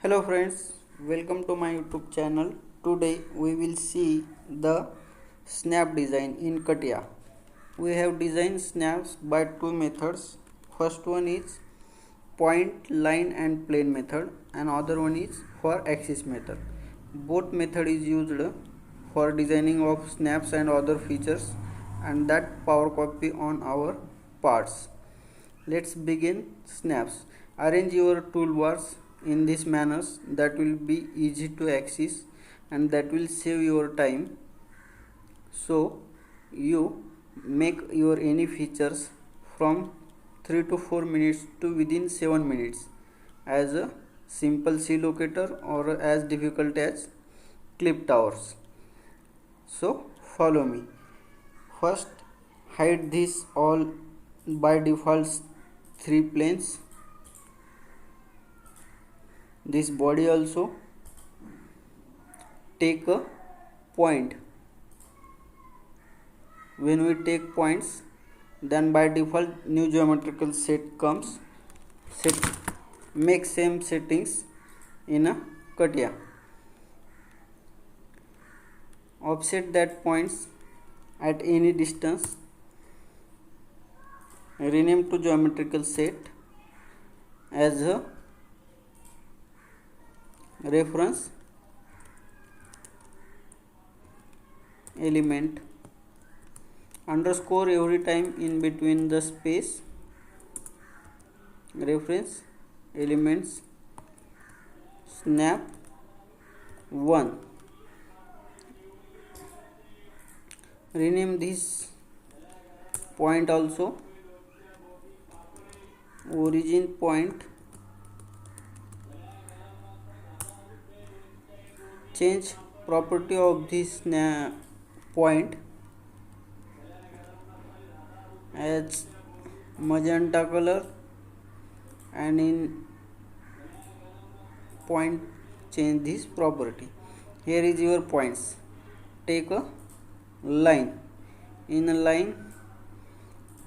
Hello friends, welcome to my YouTube channel. Today we will see the snap design in CATIA. We have designed snaps by two methods. First one is point, line and plane method, and other one is for axis method. Both method is used for designing of snaps and other features, and that power copy on our parts. Let's begin snaps. Arrange your toolbars in this manners that will be easy to access and that will save your time. So you make your any features from 3 to 4 minutes to within 7 minutes as a simple C locator or as difficult as clip towers. So follow me. First, hide this all by default three planes. This body also. Take a point. When we take points, then by default new geometrical set comes. Make same settings in a CATIA. Offset that points at any distance. Rename to geometrical set as a reference element. Underscore every time in between the space. Reference elements snap 1. Rename this point also origin point. Change property of this point as magenta color, and in point change this property. Here is your points. Take a line. In a line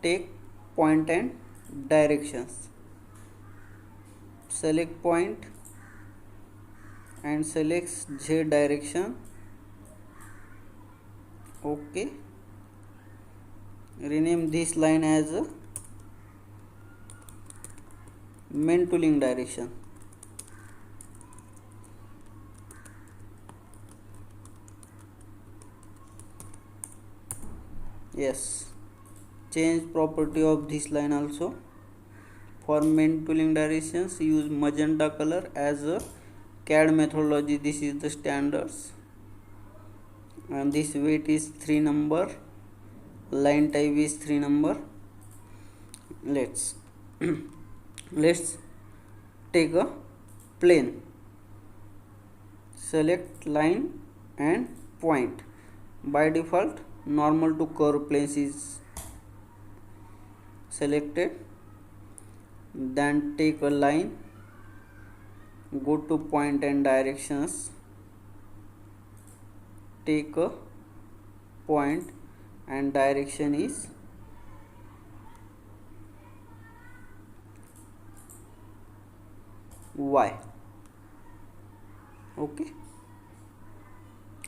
take point and directions. Select point and selects Z direction. OK. Rename this line as a main tooling direction. Yes. Change property of this line also. For main tooling directions use magenta color as a CAD methodology. This is the standards, and this weight is 3 number, line type is 3 number. Let's take a plane. Select line and point. By default normal to curve planes is selected. Then take a line, go to point and directions, take a point and direction is Y. Okay,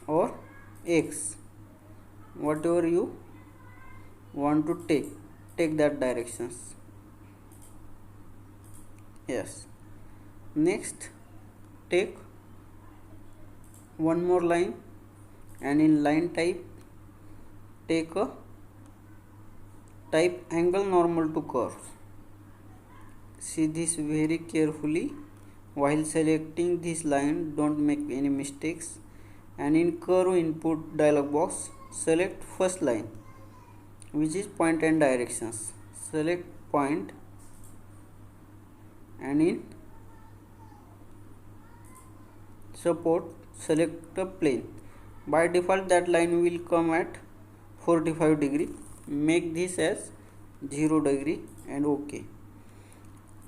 or X, whatever you want to take that directions. Yes. Next take one more line, and in line type take a type angle normal to curve. See this very carefully while selecting this line, don't make any mistakes. And in curve input dialog box select first line, which is point and directions. Select point, and in support select a plane. By default that line will come at 45 degree. Make this as 0 degree and OK.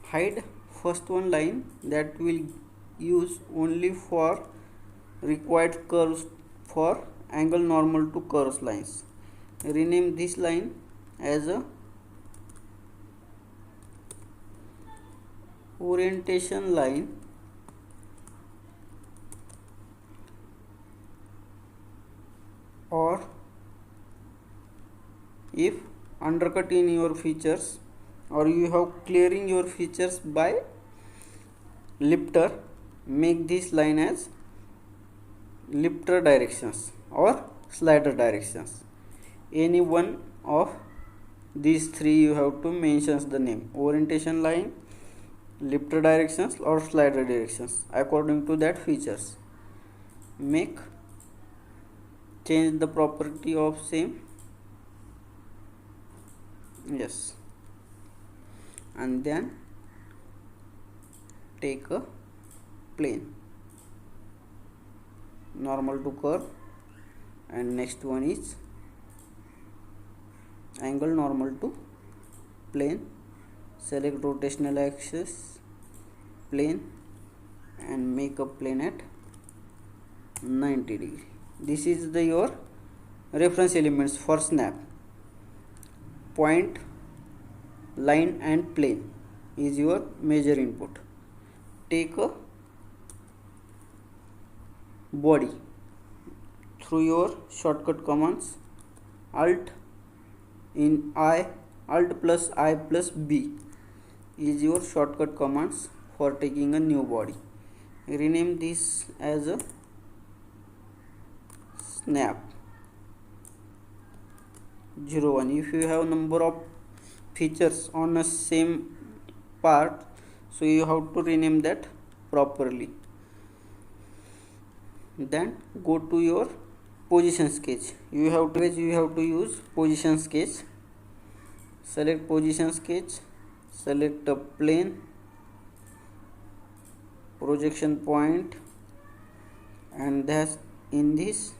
Hide first one line that will use only for required curves for angle normal to curves lines. Rename this line as a orientation line if undercut in your features or you have clearing your features by lifter, make this line as lifter directions or slider directions. Any one of these three you have to mention the name: orientation line, lifter directions or slider directions according to that features. Change the property of same, yes, and then take a plane normal to curve, and next one is angle normal to plane. Select rotational axis, plane, and make a plane at 90 degree. This is your reference elements for snap. Point, line and plane is your major input. Take a body through your shortcut commands. Alt plus I plus B is your shortcut commands for taking a new body. Rename this as a snap 01. If you have number of features on a same part, so you have to rename that properly. Then go to your position sketch. You have to use position sketch. Select position sketch, select a plane, projection point, and that's in this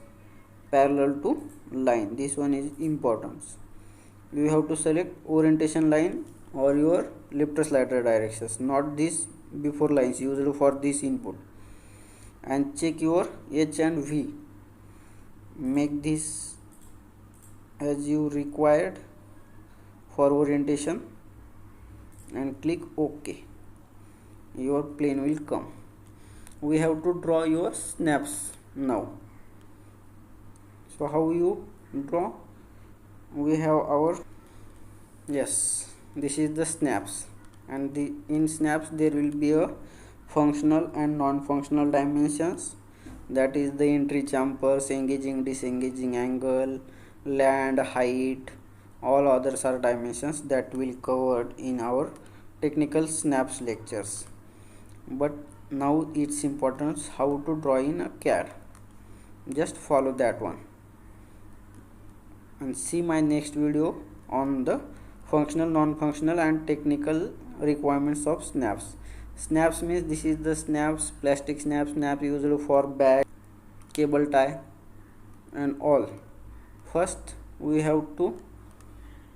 parallel to line. This one is important. You have to select orientation line or your lifter slider directions, not this before lines used for this input. And check your H and V. Make this as you required for orientation and click OK. Your plane will come. We have to draw your snaps now. So how you draw? We have our, yes, this is the snaps, and in snaps there will be a functional and non-functional dimensions, that is the entry jumpers, engaging, disengaging angle, land, height. All others are dimensions that will covered in our technical snaps lectures. But now it's important how to draw in a CAD. Just follow that one and see my next video on the functional, non-functional and technical requirements of snaps. Snaps means this is the snaps, plastic snap used for bag, cable tie and all. First we have to,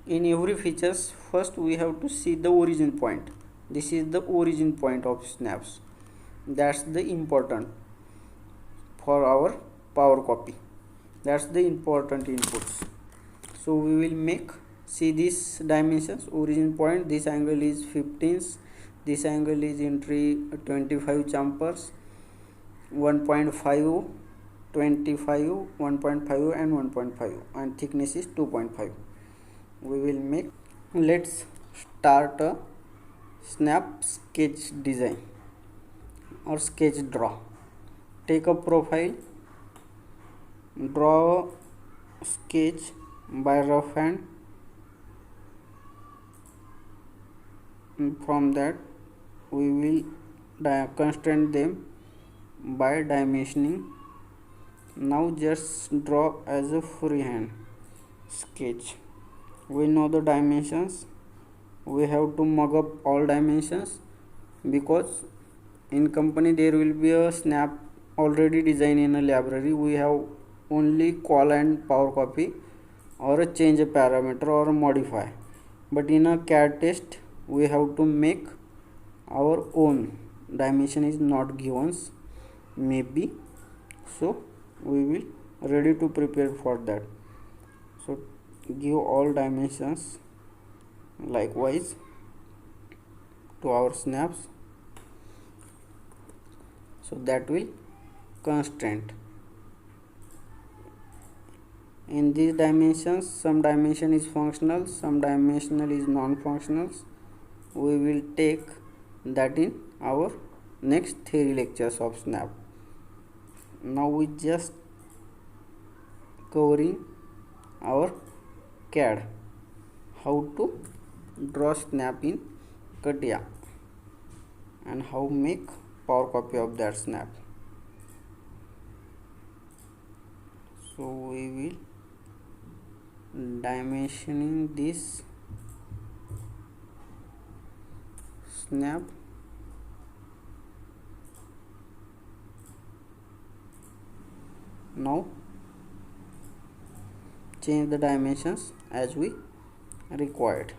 in every features, first we have to see the origin point. This is the origin point of snaps. That's the important for our power copy. That's the important inputs. So we will see these dimensions. Origin point, this angle is 15, this angle is entry 25 jumpers, 1.5, 25, 1.5 and 1.5, and thickness is 2.5. We will make. Let's start a snap sketch design or sketch draw. Take a profile, draw a sketch by rough hand, and from that we will constrain them by dimensioning. Now just draw as a freehand sketch. We know the dimensions. We have to mug up all dimensions, because in company there will be a snap already designed in a library. We have only call and power copy or a change a parameter or modify. But in a CAD test we have to make our own. Dimension is not given maybe, so we will ready to prepare for that. So give all dimensions likewise to our snaps, so that will constraint. In these dimensions, some dimension is functional, some dimensional is non-functional. We will take that in our next theory lectures of snap. Now we just covering our CAD, how to draw snap in CATIA and how make power copy of that snap. So we will dimensioning this snap. Now change the dimensions as we required.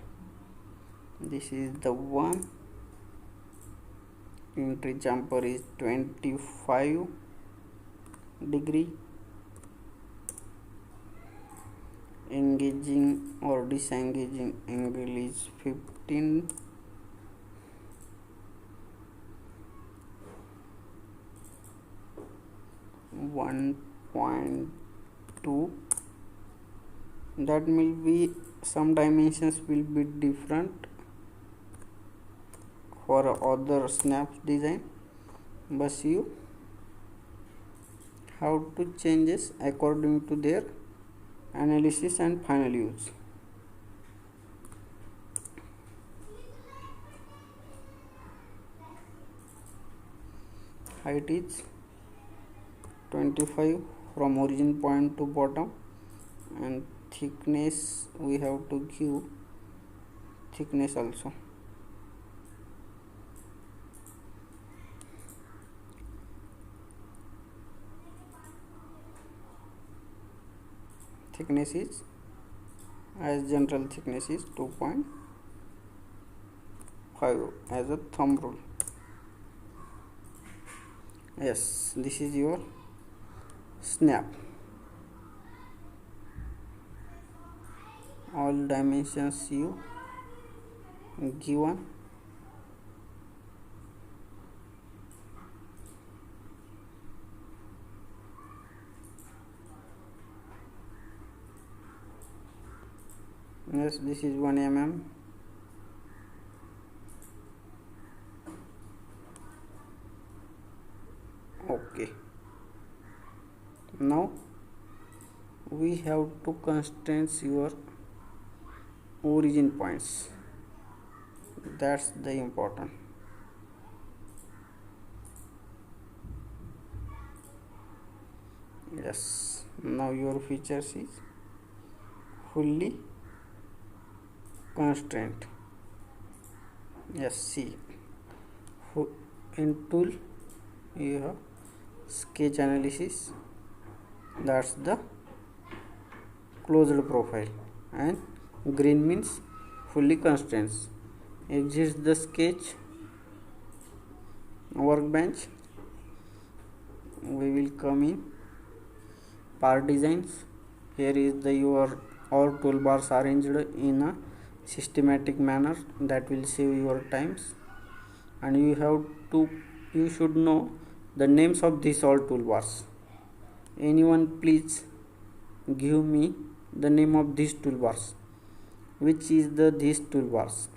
This is the one. Entry jumper is 25 degree. Engaging or disengaging angle is 15. .2. That will be some dimensions will be different for other snaps design, but you have to changes according to their analysis and final use. Height is 25 from origin point to bottom, and thickness we have to give thickness also. Thickness is, as general thickness is 2.5 as a thumb rule. Yes, this is your snap. All dimensions you given. Yes, this is 1 mm. Okay. Now we have to constrain your origin points. That's the important. Yes, now your features is fully constrained. Yes, see, in tool you have sketch analysis, that's the closed profile, and green means fully constraints. Exit the sketch workbench. We will come in part designs. Here is the your all toolbars arranged in a systematic manner that will save your times, and you should know the names of these all toolbars. Anyone please give me the name of these toolbars. Which is these toolbars?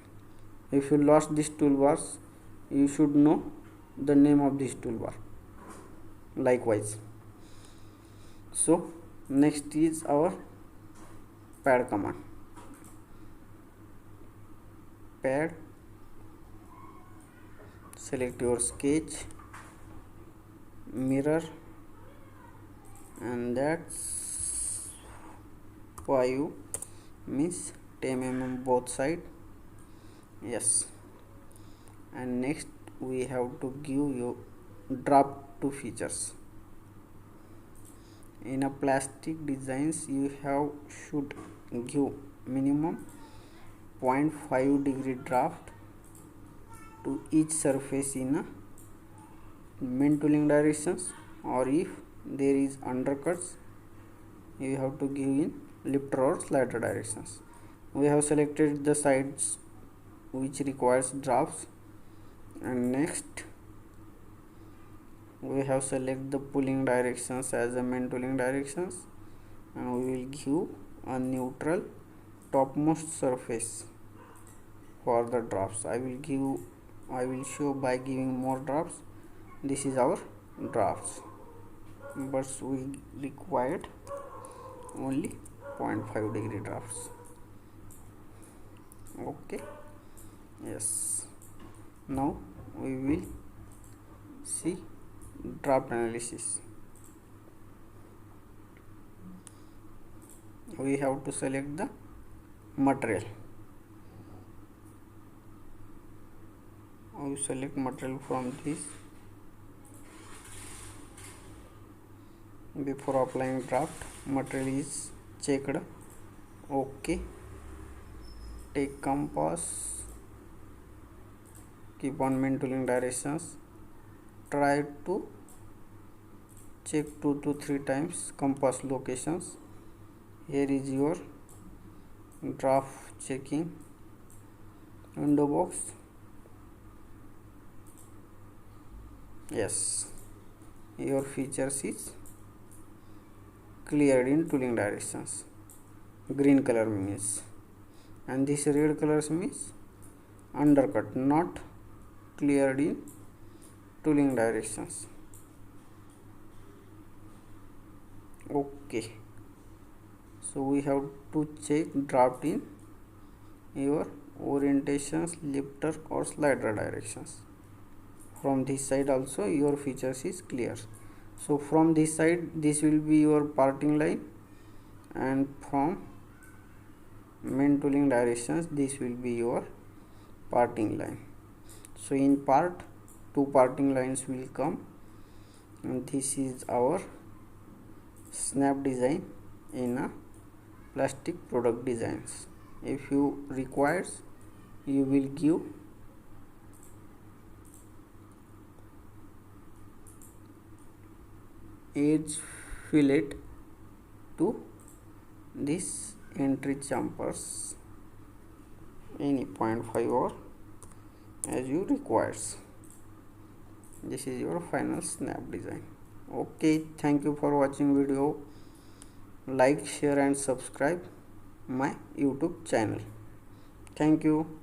If you lost these toolbars, you should know the name of this toolbar. Likewise. So next is our pad command. Pad, select your sketch, mirror, and that's 5 means 10 mm both side. Yes, and next we have to give you draft two features. In a plastic designs you should give minimum 0.5 degree draft to each surface in a main tooling directions, or if there is undercuts you have to give in lifter or slider directions. We have selected the sides which requires drafts, and next we have select the pulling directions as the main tooling directions, and we will give a neutral topmost surface for the drafts. I will show by giving more drafts. This is our drafts, but we required only 0.5 degree drafts. Okay, yes. Now we will see draft analysis. We have to select the material. We select material from this. Before applying draft, material is checked. Okay. Take compass. Keep on main tooling directions. Try to check 2 to 3 times compass locations. Here is your draft checking window box. Yes, your features is cleared in tooling directions. Green color means, and this red color means undercut, not cleared in tooling directions. Okay, so we have to check draft in your orientations, lifter or slider directions. From this side also your features is clear. So from this side this will be your parting line, and from main tooling directions this will be your parting line. So in part, 2 parting lines will come, and this is our snap design in a plastic product designs. If you requires, you will give edge fillet to this entry jumpers, any 0.5 or as you requires. This is your final snap design. Okay, thank you for watching video. Like, share and subscribe my YouTube channel. Thank you.